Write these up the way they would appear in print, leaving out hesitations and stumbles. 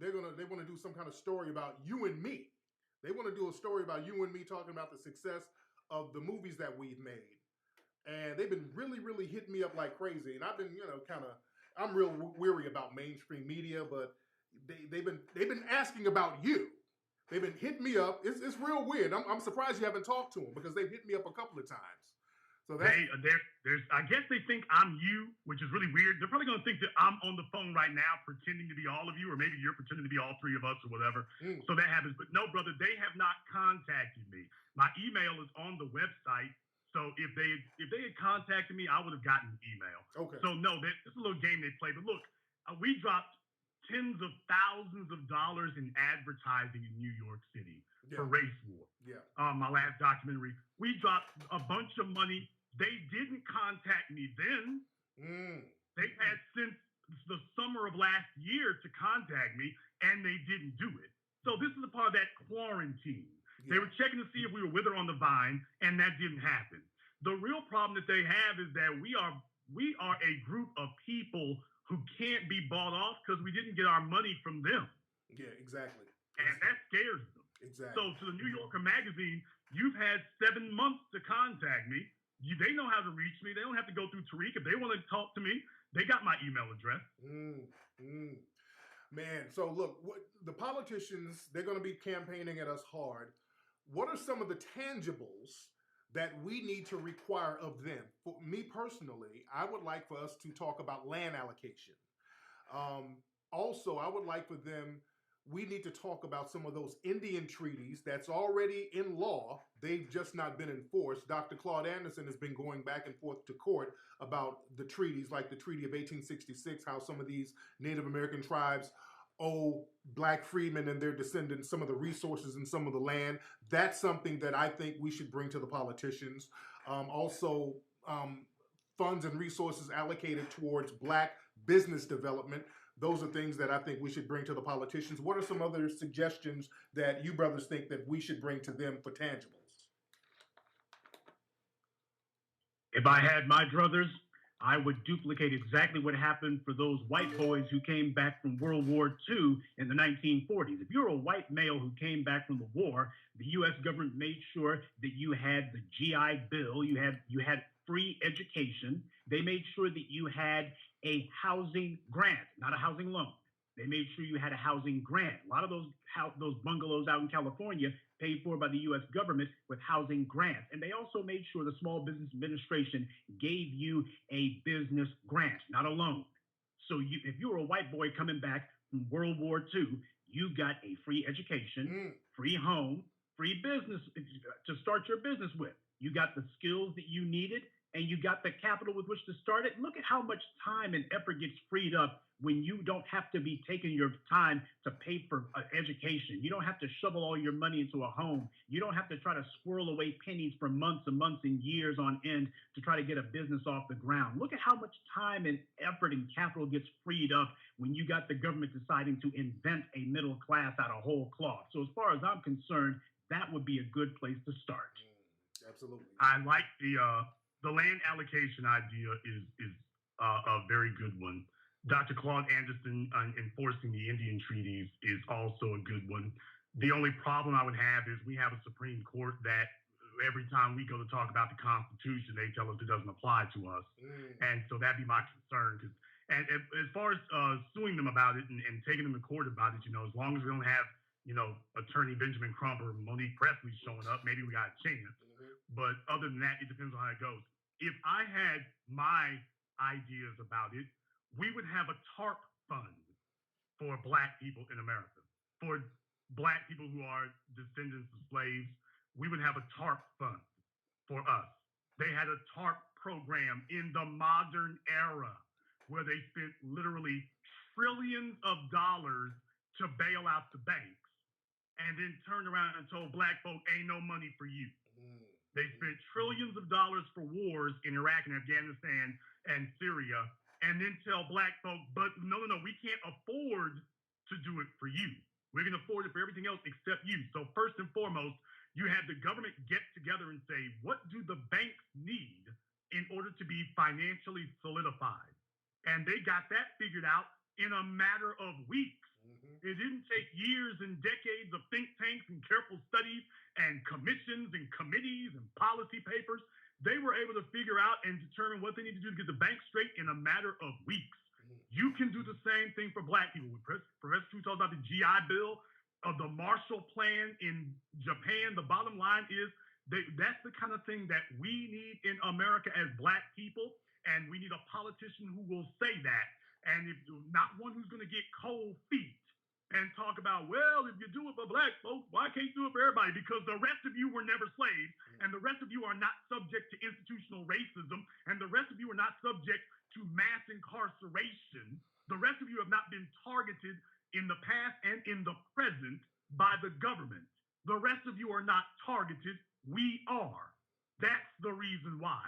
they want to do some kind of story about you and me. They want to do a story about you and me talking about the success of the movies that we've made. And they've been really hitting me up like crazy. And I've been, I'm real weary about mainstream media, but they've been asking about you. They've been hitting me up. It's real weird. I'm surprised you haven't talked to them because they've hit me up a couple of times. So that's, I guess they think I'm you, which is really weird. They're probably going to think that I'm on the phone right now pretending to be all of you, or maybe you're pretending to be all three of us or whatever. So that happens. But no, brother, they have not contacted me. My email is on the website. So if they had contacted me, I would have gotten an email. Okay. So no, it's a little game they play. But look, we dropped tens of thousands of dollars in advertising in New York City for Race War. Yeah. My last documentary, we dropped a bunch of money. They didn't contact me then. They had since the summer of last year to contact me, and they didn't do it. So this is a part of that quarantine. They were checking to see if we were with her on the vine, and that didn't happen. The real problem that they have is that we are a group of people who can't be bought off because we didn't get our money from them. Yeah, exactly. And that scares them. Exactly. So to the New Yorker magazine, you've had 7 months to contact me. They know how to reach me. They don't have to go through Tariq. If they want to talk to me, they got my email address. Man, so look, the politicians, they're going to be campaigning at us hard. What are some of the tangibles that we need to require of them? For me personally, I would like for us to talk about land allocation. Also, I would like for them, we need to talk about some of those Indian treaties that's already in law. They've just not been enforced. Dr. Claude Anderson has been going back and forth to court about the treaties, like the Treaty of 1866, how some of these Native American tribes owe Black freedmen and their descendants some of the resources and some of the land. That's something that I think we should bring to the politicians. Also, funds and resources allocated towards Black business development. Those are things that I think we should bring to the politicians. What are some other suggestions that you brothers think that we should bring to them for tangibles? If I had my druthers, I would duplicate exactly what happened for those white boys who came back from World War II in the 1940s. If you're a white male who came back from the war, the U.S. government made sure that you had the GI Bill, you had free education. They made sure that you had a housing grant, not a housing loan. They made sure you had a housing grant. A lot of those bungalows out in California paid for by the U.S. government with housing grants. And they also made sure the Small Business Administration gave you a business grant, not a loan. So if you were a white boy coming back from World War II, you got a free education, free home, free business to start your business with. You got the skills that you needed, and you got the capital with which to start it. Look at how much time and effort gets freed up when you don't have to be taking your time to pay for education. You don't have to shovel all your money into a home. You don't have to try to squirrel away pennies for months and months and years on end to try to get a business off the ground. Look at how much time and effort and capital gets freed up when you got the government deciding to invent a middle class out of whole cloth. So as far as I'm concerned, that would be a good place to start. Absolutely. I like the land allocation idea is a very good one. Dr. Claude Anderson enforcing the Indian treaties is also a good one. The only problem I would have is we have a Supreme Court that every time we go to talk about the Constitution, they tell us it doesn't apply to us. And so that'd be my concern. And as far as suing them about it and taking them to court about it, as long as we don't have, Attorney Benjamin Crump or Monique Presley showing up, maybe we got a chance. But other than that, it depends on how it goes. If I had my ideas about it, we would have a TARP fund for Black people in America. For Black people who are descendants of slaves, we would have a TARP fund for us. They had a TARP program in the modern era where they spent literally trillions of dollars to bail out the banks and then turned around and told Black folk, ain't no money for you. They spent trillions of dollars for wars in Iraq and Afghanistan and Syria, and then tell Black folk, but no, we can't afford to do it for you. We're going to afford it for everything else except you. So first and foremost, you had the government get together and say, what do the banks need in order to be financially solidified? And they got that figured out in a matter of weeks. It didn't take years and decades of think tanks and careful studies and commissions and committees and policy papers. They were able to figure out and determine what they need to do to get the bank straight in a matter of weeks. You can do the same thing for Black people. When Professor True talks about the GI Bill, of the Marshall Plan in Japan, the bottom line is that's the kind of thing that we need in America as Black people, and we need a politician who will say that, and if not one who's going to get cold feet and talk about, well, if you do it for Black folks, why can't you do it for everybody? Because the rest of you were never slaves, and the rest of you are not subject to institutional racism, and the rest of you are not subject to mass incarceration. The rest of you have not been targeted in the past and in the present by the government. The rest of you are not targeted. We are. That's the reason why.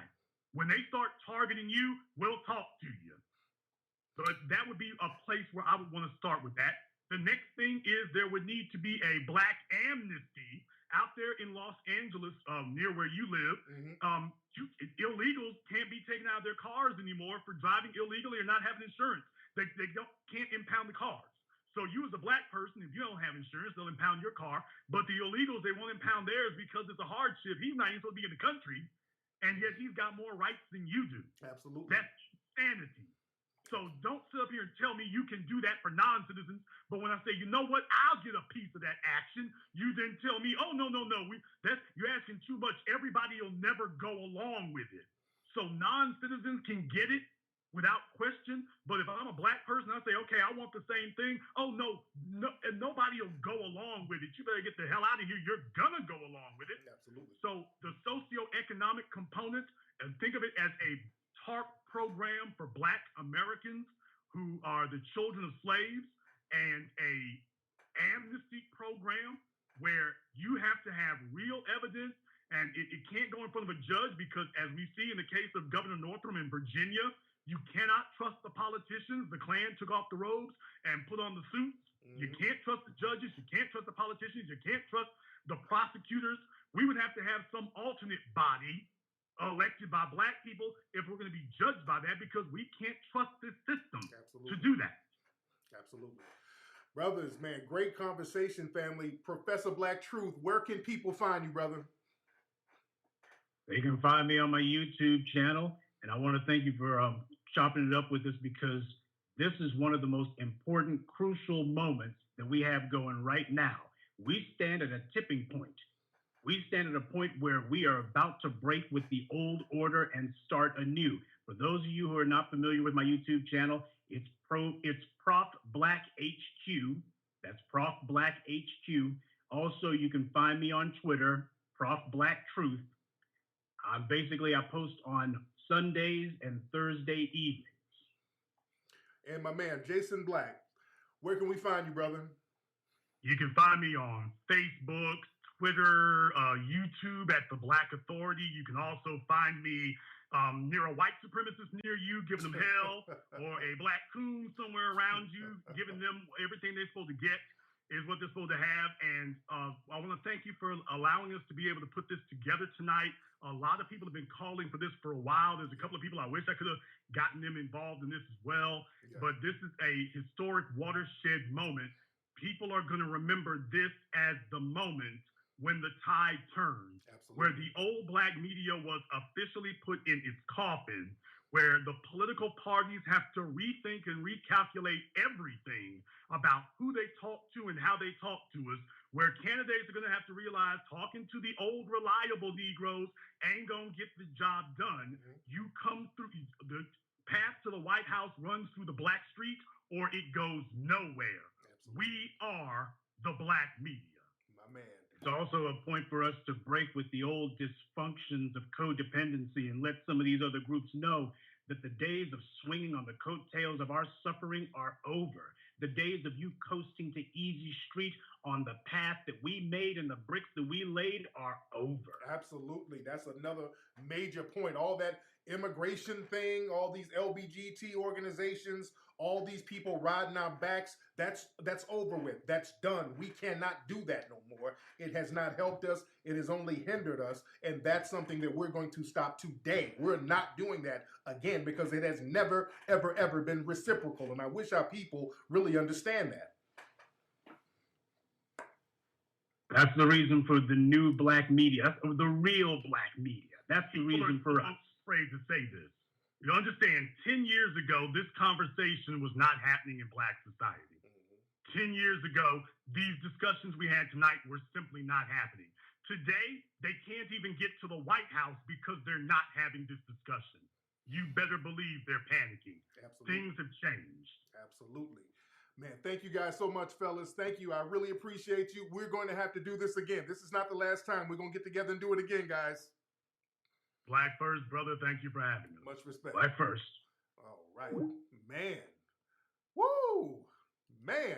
When they start targeting you, we'll talk to you. But that would be a place where I would want to start with that. The next thing is there would need to be a Black amnesty out there in Los Angeles, near where you live. Illegals can't be taken out of their cars anymore for driving illegally or not having insurance. They can't impound the cars. So you as a Black person, if you don't have insurance, they'll impound your car. But the illegals, they won't impound theirs because it's a hardship. He's not even supposed to be in the country, and yet he's got more rights than you do. Absolutely. That's insanity. So don't sit up here and tell me you can do that for non-citizens. But when I say, you know what, I'll get a piece of that action, you then tell me, oh, no, you're asking too much. Everybody will never go along with it. So non-citizens can get it without question. But if I'm a Black person, I say, okay, I want the same thing. Oh, no, and nobody will go along with it. You better get the hell out of here. You're going to go along with it. Absolutely. So the socioeconomic component, and think of it as a TARP program for Black Americans who are the children of slaves, and a amnesty program where you have to have real evidence, and it can't go in front of a judge because, as we see in the case of Governor Northam in Virginia, you cannot trust the politicians. The Klan took off the robes and put on the suits. You can't trust the judges. You can't trust the politicians. You can't trust the prosecutors. We would have to have some alternate body elected by Black people if we're going to be judged by that, because we can't trust this system to do that. Absolutely. Brothers, man, great conversation, family. Professor Black Truth, where can people find you, brother? They can find me on my YouTube channel, and I want to thank you for chopping it up with us, because this is one of the most important, crucial moments that we have going right now. We stand at a tipping point. We stand at a point where we are about to break with the old order and start anew. For those of you who are not familiar with my YouTube channel, it's Prof Black HQ. That's Prof Black HQ. Also, you can find me on Twitter, Prof Black Truth. I post on Sundays and Thursday evenings. And my man, Jason Black, where can we find you, brother? You can find me on Facebook, Twitter, YouTube at The Black Authority. You can also find me near a white supremacist near you, giving them hell, or a Black coon somewhere around you, giving them everything they're supposed to get is what they're supposed to have. And I want to thank you for allowing us to be able to put this together tonight. A lot of people have been calling for this for a while. There's a couple of people I wish I could have gotten them involved in this as well. Yeah. But this is a historic watershed moment. People are going to remember this as the moment when the tide turned. Absolutely. Where the old Black media was officially put in its coffin, where the political parties have to rethink and recalculate everything about who they talk to and how they talk to us, where candidates are going to have to realize talking to the old reliable Negroes ain't going to get the job done. You come through, the path to the White House runs through the Black street or it goes nowhere. Absolutely. We are the Black media. My man. It's also a point for us to break with the old dysfunctions of codependency and let some of these other groups know that the days of swinging on the coattails of our suffering are over. The days of you coasting to easy street on the path that we made and the bricks that we laid are over. Absolutely. That's another major point. All that immigration thing, all these LBGT organizations, all these people riding our backs, that's over with. That's done. We cannot do that no more. It has not helped us. It has only hindered us. And that's something that we're going to stop today. We're not doing that again because it has never, ever, ever been reciprocal. And I wish our people really understand that. That's the reason for the new black media, the real black media. That's the reason for us. Afraid to say this. You understand, 10 years ago, this conversation was not happening in Black society. 10 years ago, these discussions we had tonight were simply not happening. Today, they can't even get to the White House because they're not having this discussion. You better believe they're panicking. Absolutely. Things have changed. Absolutely. Man, thank you guys so much, fellas. Thank you. I really appreciate you. We're going to have to do this again. This is not the last time. We're going to get together and do it again, guys. Black first, brother. Thank you for having us. Much respect. Black first. All right. Man. Woo! Man.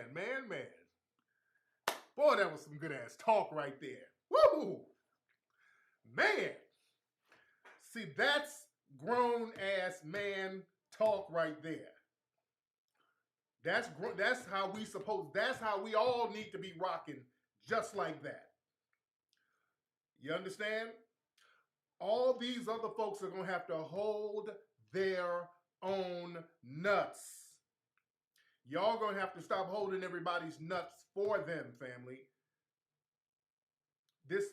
Boy, that was some good ass talk right there. Woo! Man. See, that's grown ass man talk right there. That's how that's how we all need to be rocking, just like that. You understand? All these other folks are going to have to hold their own nuts. Y'all going to have to stop holding everybody's nuts for them, family. This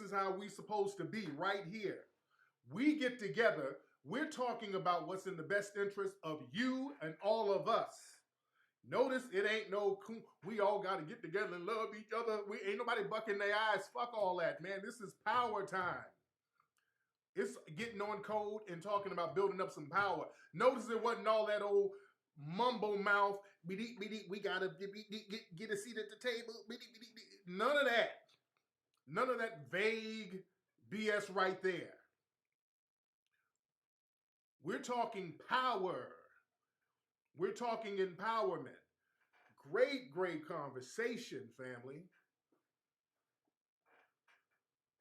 is how we supposed to be right here. We get together. We're talking about what's in the best interest of you and all of us. Notice it ain't no, we all got to get together and love each other. We ain't nobody bucking their eyes. Fuck all that, man. This is power time. It's getting on code and talking about building up some power. Notice it wasn't all that old mumble mouth. We got to get a seat at the table. None of that. None of that vague BS right there. We're talking power. We're talking empowerment. Great conversation, family.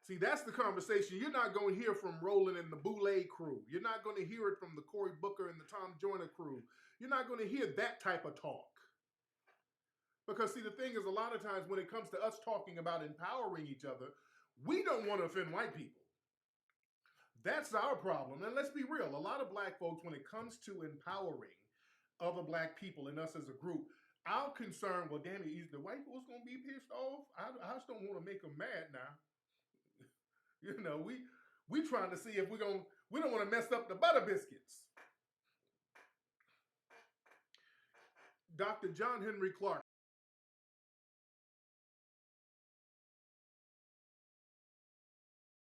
See, that's the conversation you're not going to hear from Roland and the Boulay crew. You're not going to hear it from the Cory Booker and the Tom Joyner crew. You're not going to hear that type of talk. Because, see, the thing is, a lot of times when it comes to us talking about empowering each other, we don't want to offend white people. That's our problem. And let's be real. A lot of black folks, when it comes to empowering other black people and us as a group, our concern, well, damn it, the white folks going to be pissed off? I just don't want to make them mad now. You know, we trying to see if we don't want to mess up the butter biscuits. Dr. John Henry Clarke